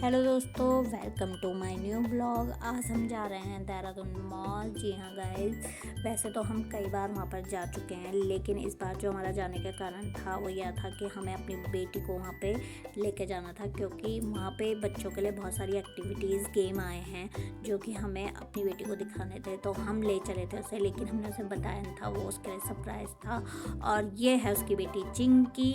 Hello दोस्तों, welcome to my new blog. आज हम जा रहे हैं देहरादून मॉल। जी हाँ गाइस, वैसे तो हम कई बार वहाँ पर जा चुके हैं, लेकिन इस बार जो हमारा जाने का कारण था वो यह था कि हमें अपनी बेटी को वहाँ पे लेके जाना था, क्योंकि वहाँ पे बच्चों के लिए बहुत सारी एक्टिविटीज़ गेम आए हैं जो कि हमें अपनी बेटी को दिखाने थे। तो हम ले चले थे उसे, लेकिन हमने उसे बताया नहीं था, वो उसके लिए सरप्राइज़ था। और ये है उसकी बेटी चिंकी,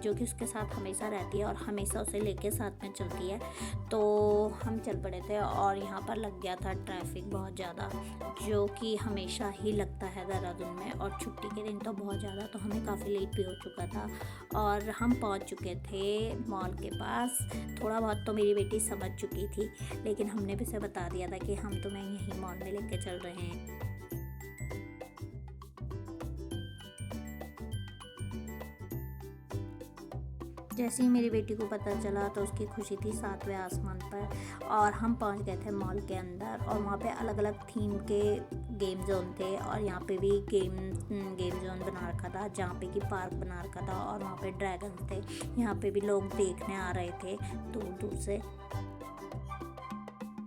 जो कि उसके साथ हमेशा रहती है और हमेशा उसे लेके साथ में चलती है। तो हम चल पड़े थे और यहाँ पर लग गया था ट्रैफिक बहुत ज़्यादा, जो कि हमेशा ही लगता है देहरादून में, और छुट्टी के दिन तो बहुत ज़्यादा। तो हमें काफ़ी लेट भी हो चुका था और हम पहुँच चुके थे मॉल के पास। थोड़ा बहुत तो मेरी बेटी समझ चुकी थी, लेकिन हमने भी उसे बता दिया था कि हम तुम्हें यहीं मॉल में लेके चल रहे हैं। जैसे ही मेरी बेटी को पता चला तो उसकी खुशी थी सातवें आसमान पर। और हम पहुंच गए थे मॉल के अंदर, और वहाँ पे अलग अलग थीम के गेम जोन थे। और यहाँ पे भी गेम जोन बना रखा था, जहाँ पे कि पार्क बना रखा था, और वहाँ पे ड्रैगन थे। यहाँ पे भी लोग देखने आ रहे थे दूर दूर से।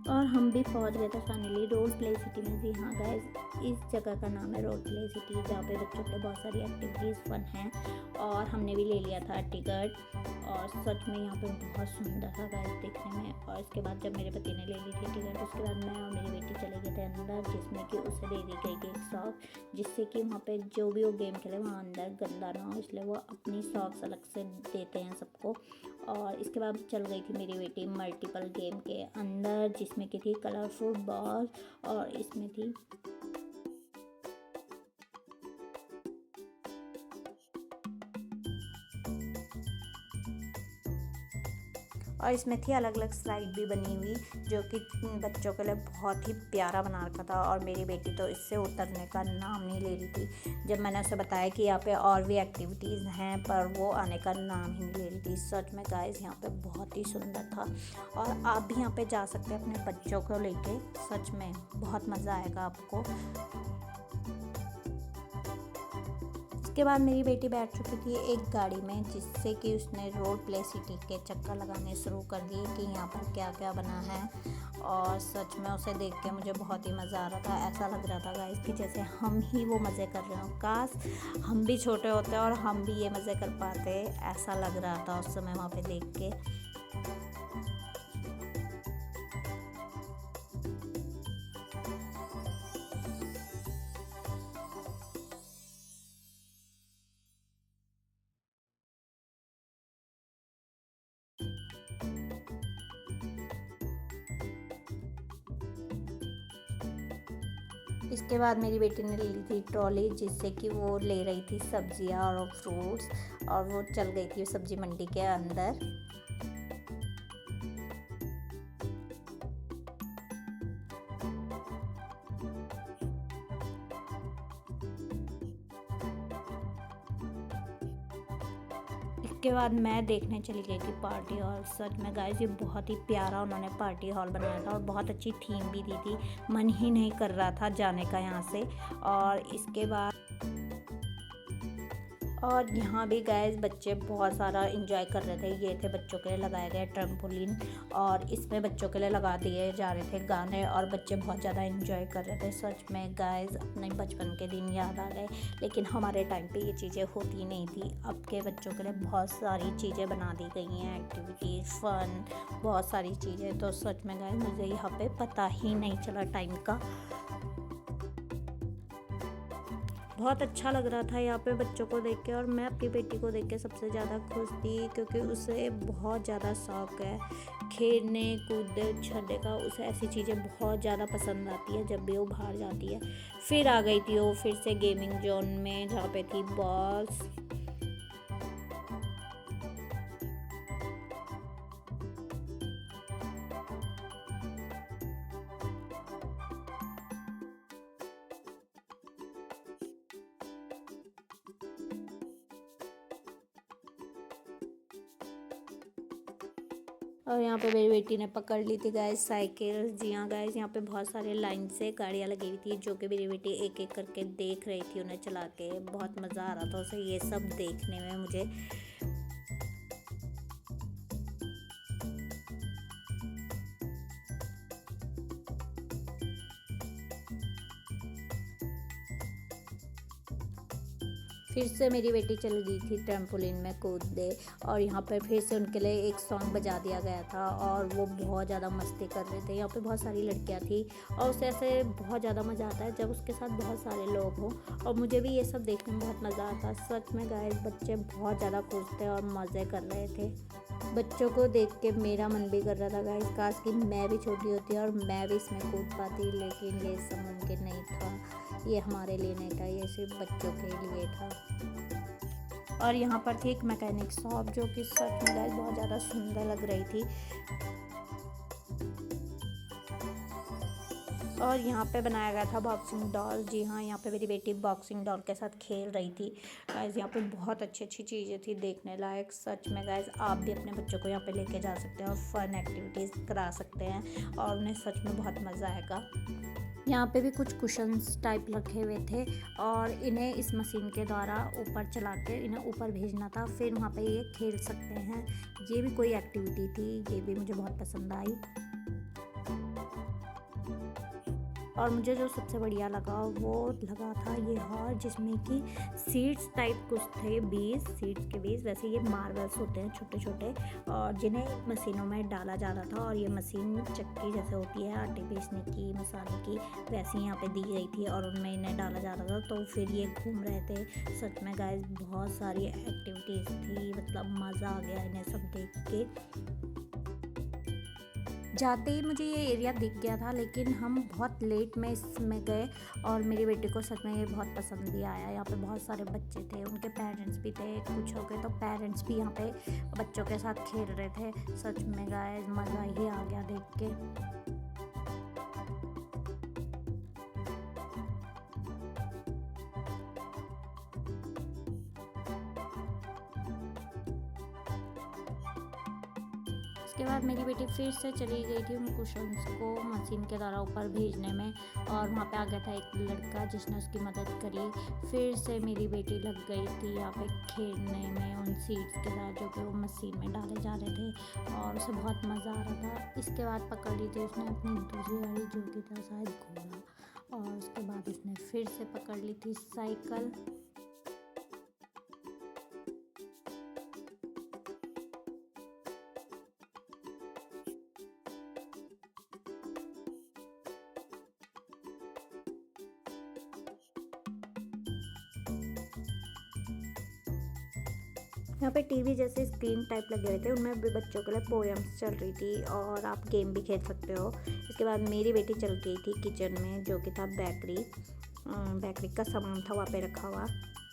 और हम भी पहुंच गए थे फाइनली रोल प्ले सिटी में। जी हाँ गाइस, इस जगह का नाम है रोल प्ले सिटी, जहाँ पे बच्चों के बहुत सारी एक्टिविटीज़ फन हैं। और हमने भी ले लिया था टिकट, और सच में यहाँ पे बहुत सुंदर था गाइस देखने में। और इसके बाद जब मेरे पति ने ले ली थी टिकट, उसके बाद मैं और मेरी बेटी चले गए थे अंदर, जिसमें कि उसे दे दी गई एक सॉक, जिससे कि वहाँ पे जो भी वो गेम खेले वहाँ अंदर गंदा ना हो, इसलिए वो अपनी सॉक्स अलग से देते हैं सबको। और इसके बाद चल गई थी मेरी बेटी मल्टीपल गेम के अंदर, जिसमें की थी कलरफुल बॉल, और इसमें थी अलग अलग स्लाइड भी बनी हुई, जो कि बच्चों के लिए बहुत ही प्यारा बना रखा था। और मेरी बेटी तो इससे उतरने का नाम नहीं ले रही थी। जब मैंने उसे बताया कि यहाँ पे और भी एक्टिविटीज़ हैं, पर वो आने का नाम ही नहीं ले रही थी। सच में गाइस, यहाँ पे बहुत ही सुंदर था, और आप भी यहाँ पे जा सकते हैं अपने बच्चों को लेके। सच में बहुत मज़ा आएगा आपको। उसके बाद मेरी बेटी बैठ चुकी थी एक गाड़ी में, जिससे कि उसने रोड प्ले सिटी के चक्कर लगाने शुरू कर दिए कि यहाँ पर क्या क्या बना है। और सच में उसे देख के मुझे बहुत ही मज़ा आ रहा था। ऐसा लग रहा था गाइस कि जैसे हम ही वो मज़े कर रहे हो। काश हम भी छोटे होते और हम भी ये मज़े कर पाते, ऐसा लग रहा था उस समय वहाँ पे देख के। इसके बाद मेरी बेटी ने ली थी ट्रॉली, जिससे कि वो ले रही थी सब्जियां और फ्रूट्स, और वो चल गई थी सब्जी मंडी के अंदर। इसके बाद मैं देखने चली गई थी पार्टी हॉल। सच में गाइस, ये बहुत ही प्यारा उन्होंने पार्टी हॉल बनाया था, और बहुत अच्छी थीम भी दी थी। मन ही नहीं कर रहा था जाने का यहाँ से। और इसके बाद और यहाँ भी गाइस बच्चे बहुत सारा इंजॉय कर रहे थे। ये थे बच्चों के लिए लगाए गए ट्रम्पोलिन, और इसमें बच्चों के लिए लगा दिए जा रहे थे गाने, और बच्चे बहुत ज़्यादा इंजॉय कर रहे थे। सच में गाइस, अपने बचपन के दिन याद आ गए। लेकिन हमारे टाइम पे ये चीज़ें होती नहीं थी। अब के बच्चों के लिए बहुत सारी चीज़ें बना दी गई हैं, एक्टिविटीज़, फन, बहुत सारी चीज़ें। तो सच में गाइस, मुझे यहाँ पे पता ही नहीं चला टाइम का। बहुत अच्छा लग रहा था यहाँ पे बच्चों को देख के। और मैं अपनी बेटी को देख के सबसे ज़्यादा खुश थी, क्योंकि उसे बहुत ज़्यादा शौक़ है खेलने कूदने उछलने का। उसे ऐसी चीज़ें बहुत ज़्यादा पसंद आती है जब भी वो बाहर जाती है। फिर आ गई थी वो फिर से गेमिंग जोन में, जहाँ पे थी बॉल्स। और यहाँ पे मेरी बेटी ने पकड़ ली थी गाइस साइकिल। जी हाँ गाइस, यहाँ पे बहुत सारे लाइन से गाड़ियाँ लगी हुई थी, जो कि मेरी बेटी एक एक करके देख रही थी उन्हें चला के। बहुत मज़ा आ रहा था उसे ये सब देखने में मुझे। फिर से मेरी बेटी चल गई थी ट्रैम्पोलिन में कूदने, और यहाँ पर फिर से उनके लिए एक सॉन्ग बजा दिया गया था और वो बहुत ज़्यादा मस्ती कर रहे थे। यहाँ पे बहुत सारी लड़कियाँ थी और उसे ऐसे बहुत ज़्यादा मज़ा आता है जब उसके साथ बहुत सारे लोग हों, और मुझे भी ये सब देखने में बहुत मज़ा आता है। सच में गाइस, बच्चे बहुत ज़्यादा खुश थे और मज़े कर रहे थे। बच्चों को देख के मेरा मन भी कर रहा था गाइस, काश कि मैं भी छोटी होती और मैं भी इसमें कूद पाती, लेकिन ये सब मुमकिन नहीं था। ये हमारे लिए नहीं था, ये सिर्फ बच्चों के लिए था। और यहाँ पर थी एक मैकेनिक शॉप जो कि सच में गाइस बहुत ज़्यादा सुंदर लग रही थी। और यहाँ पे बनाया गया था बॉक्सिंग डॉल। जी हाँ, यहाँ पे मेरी बेटी बॉक्सिंग डॉल के साथ खेल रही थी। गाइस, यहाँ पे बहुत अच्छी अच्छी चीज़ें थी देखने लायक। सच में गाइस, आप भी अपने बच्चों को यहाँ पे लेके जा सकते हैं और फन एक्टिविटीज़ करा सकते हैं और उन्हें सच में बहुत मज़ा आएगा। यहाँ पे भी कुछ कुशन्स टाइप रखे हुए थे और इन्हें इस मशीन के द्वारा ऊपर चला के इन्हें ऊपर भेजना था, फिर वहाँ पे ये खेल सकते हैं। ये भी कोई एक्टिविटी थी, ये भी मुझे बहुत पसंद आई। और मुझे जो सबसे बढ़िया लगा वो लगा था ये हॉल, जिसमें कि सीड्स टाइप कुछ थे, बीज, सीड्स के बीज। वैसे ये मार्बल्स होते हैं छोटे छोटे, और जिन्हें मशीनों में डाला जा रहा था। और ये मशीन चक्की जैसे होती है आटे पीसने की, मसाले की, वैसी यहाँ पे दी गई थी और उनमें इन्हें डाला जा रहा था। तो फिर ये घूम रहे थे। सच में गाइस, बहुत सारी एक्टिविटीज़ थी, मतलब मज़ा आ गया इन्हें सब देख के। जाते ही मुझे ये एरिया दिख गया था, लेकिन हम बहुत लेट में इसमें गए और मेरी बेटी को सच में ये बहुत पसंद भी आया। यहाँ पे बहुत सारे बच्चे थे, उनके पेरेंट्स भी थे, कुछ हो गए तो पेरेंट्स भी यहाँ पे बच्चों के साथ खेल रहे थे। सच में गाइस, मज़ा ही आ गया देख के। उसके बाद मेरी बेटी फिर से चली गई थी उन कुशन्स को मशीन के द्वारा ऊपर भेजने में, और वहाँ पे आ गया था एक लड़का जिसने उसकी मदद करी। फिर से मेरी बेटी लग गई थी यहाँ पे खेलने में उन सीड्स के साथ जो कि वो मशीन में डाले जा रहे थे, और उसे बहुत मज़ा आ रहा था। इसके बाद पकड़ ली थी उसने अपनी दूसरी गाड़ी जो कि था शायद घोड़ा, और उसके बाद उसने फिर से पकड़ ली थी साइकिल। यहाँ पे टीवी जैसे स्क्रीन टाइप लगे हुए थे, उनमें भी बच्चों के लिए पोएम्स चल रही थी और आप गेम भी खेल सकते हो। इसके बाद मेरी बेटी चल गई थी किचन में, जो कि था बेकरी का सामान था वहाँ पे रखा हुआ।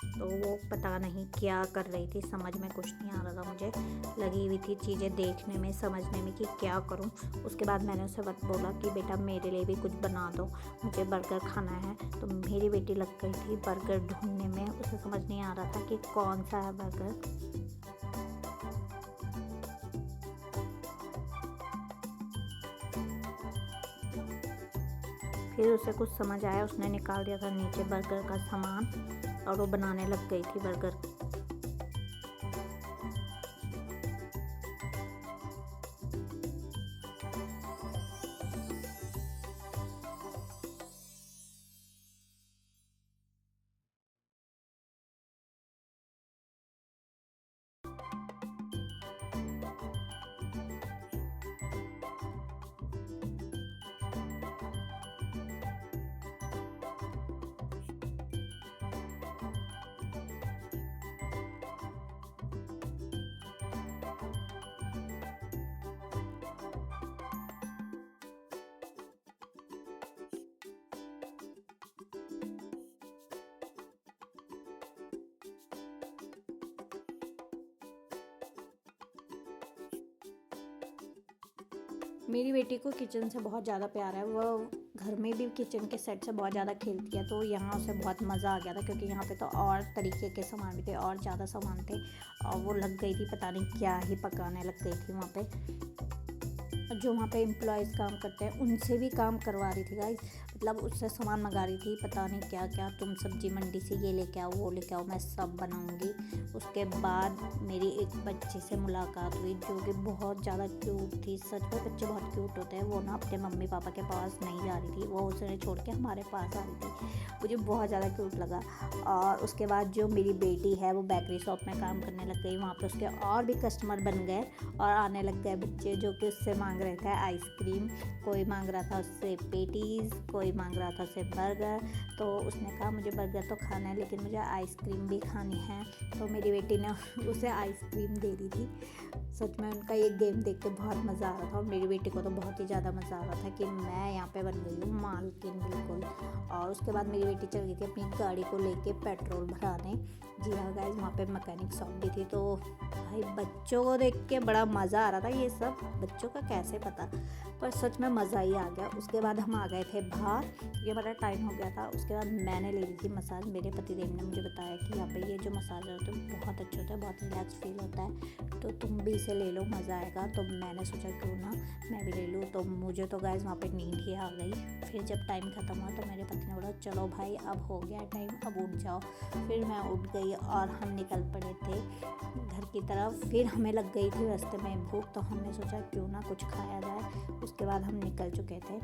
तो वो पता नहीं क्या कर रही थी, समझ में कुछ नहीं आ रहा था मुझे। लगी हुई थी चीज़ें देखने में, समझने में कि क्या करूं। उसके बाद मैंने उसे बोला कि बेटा मेरे लिए भी कुछ बना दो, मुझे बर्गर खाना है। तो मेरी बेटी लग गई थी बर्गर ढूंढने में, उसे समझ नहीं आ रहा था कि कौन सा है बर्गर। फिर उसे कुछ समझ आया, उसने निकाल दिया था नीचे बर्गर का सामान और वो बनाने लग गई थी बर्गर। मेरी बेटी को किचन से बहुत ज़्यादा प्यार है, वो घर में भी किचन के सेट से बहुत ज़्यादा खेलती है। तो यहाँ उसे बहुत मज़ा आ गया था, क्योंकि यहाँ पे तो और तरीके के सामान भी थे और ज़्यादा सामान थे, और वो लग गई थी, पता नहीं क्या ही पकाने लग गई थी वहाँ पे। जो वहाँ पे एम्प्लॉयज़ काम करते हैं उनसे भी काम करवा रही थी गाइस। मतलब मतलब उससे सामान मंगा रही थी, पता नहीं क्या क्या, तुम सब्जी मंडी से ये लेके आओ वो लेके आओ, मैं सब बनाऊंगी। उसके बाद मेरी एक बच्चे से मुलाकात हुई जो कि बहुत ज़्यादा क्यूट थी। सच में बच्चे बहुत क्यूट होते हैं। वो ना अपने मम्मी पापा के पास नहीं जा रही थी, वो उसे छोड़ के हमारे पास आ रही थी। मुझे बहुत ज़्यादा क्यूट लगा। और उसके बाद जो मेरी बेटी है वो बेकरी शॉप में काम करने लग गई। वहाँ पर उसके और भी कस्टमर बन गए और आने लग गए बच्चे जो कि उससे मांग रहे थे आइसक्रीम, कोई मांग रहा था उससे पेटीज़, कोई मांग रहा था उससे बर्गर। तो उसने कहा मुझे बर्गर तो खाना है लेकिन मुझे आइसक्रीम भी खानी है। तो मेरी बेटी ने उसे आइसक्रीम दे दी थी। सच में उनका ये गेम देख के बहुत मज़ा आ रहा था और मेरी बेटी को तो बहुत ही ज़्यादा मज़ा आ रहा था कि मैं यहाँ पे बन गई हूँ मालकिन बिल्कुल। और उसके बाद मेरी बेटी चल गई थी अपनी गाड़ी को लेके पेट्रोल भराने। जी हाँ गाइस, वहाँ पे मैकेनिक शॉप भी थी। तो भाई बच्चों को देख के बड़ा मज़ा आ रहा था। ये सब बच्चों का कैसे पता, पर सच में मज़ा ही आ गया। उसके बाद हम आ गए थे बाहर, ये बड़ा टाइम हो गया था। उसके बाद मैंने ले ली थी मसाज। मेरे पतिदेव ने मुझे बताया कि यहाँ पे ये जो मसाज होता है बहुत अच्छा होता है, बहुत रिलैक्स फील होता है, तो तुम भी इसे ले लो, मज़ा आएगा। तो मैंने सोचा क्यों ना मैं भी ले लूँ। तो मुझे तो गाइस वहाँ पे नींद ही आ गई। फिर जब टाइम ख़त्म हुआ तो मेरे पति ने बोला चलो भाई अब हो गया टाइम, अब उठ जाओ। फिर मैं उठ गई और हम निकल पड़े थे घर की तरफ। फिर हमें लग गई थी रास्ते में भूख, तो हमने सोचा क्यों ना कुछ खाया जाए। उसके बाद हम निकल चुके थे।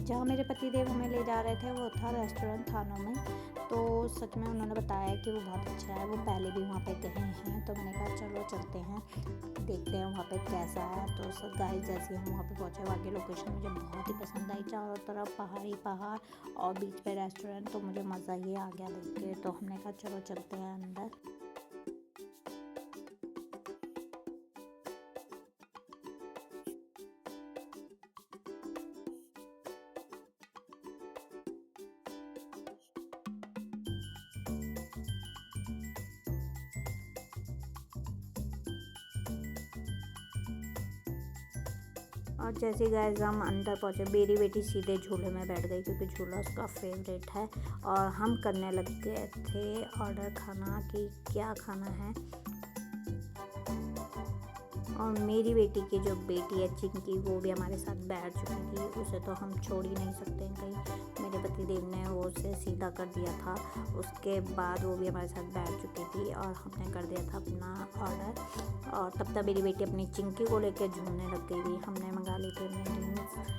जहाँ मेरे पतिदेव हमें ले जा रहे थे वो था रेस्टोरेंट थानों में। तो सच में उन्होंने बताया कि वो बहुत अच्छा है, वो पहले भी वहाँ पे गए हैं। तो मैंने कहा चलो चलते हैं, देखते हैं वहाँ पे कैसा है। तो सब गाइस जैसे हम वहाँ पे पहुँचे, वहाँ की लोकेशन मुझे बहुत ही पसंद आई। चारों तरफ पहाड़ ही पहाड़ और बीच पे रेस्टोरेंट, तो मुझे मज़ा ही आ गया देख के। तो हमने कहा चलो चलते हैं अंदर। और जैसे गाइस हम अंदर पहुँचे, मेरी बेटी सीधे झूले में बैठ गई क्योंकि झूला उसका फेवरेट है। और हम करने लग गए थे ऑर्डर खाना कि क्या खाना है। और मेरी बेटी की जो बेटी है चिंकी, वो भी हमारे साथ बैठ चुकी थी। उसे तो हम छोड़ ही नहीं सकते हैं कहीं। मेरे पतिदेव ने वो उसे सीधा कर दिया था। उसके बाद वो भी हमारे साथ बैठ चुकी थी और हमने कर दिया था अपना ऑर्डर। और तब तक मेरी बेटी अपनी चिंकी को लेकर झूमने लग गई थी। हमने मंगा ली थी ड्रिंक्स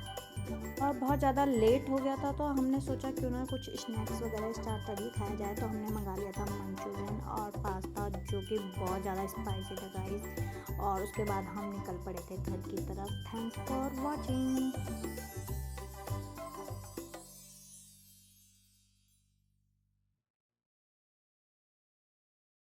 और बहुत ज़्यादा लेट हो गया था, तो हमने सोचा क्यों ना कुछ स्नैक्स वगैरह स्टार्टर ही खाया जाए। तो हमने मंगा लिया था मंचूरियन और पास्ता जो कि बहुत ज़्यादा स्पाइसी था गाइस। और उसके बाद हम निकल पड़े थे घर की तरफ। Thanks for watching.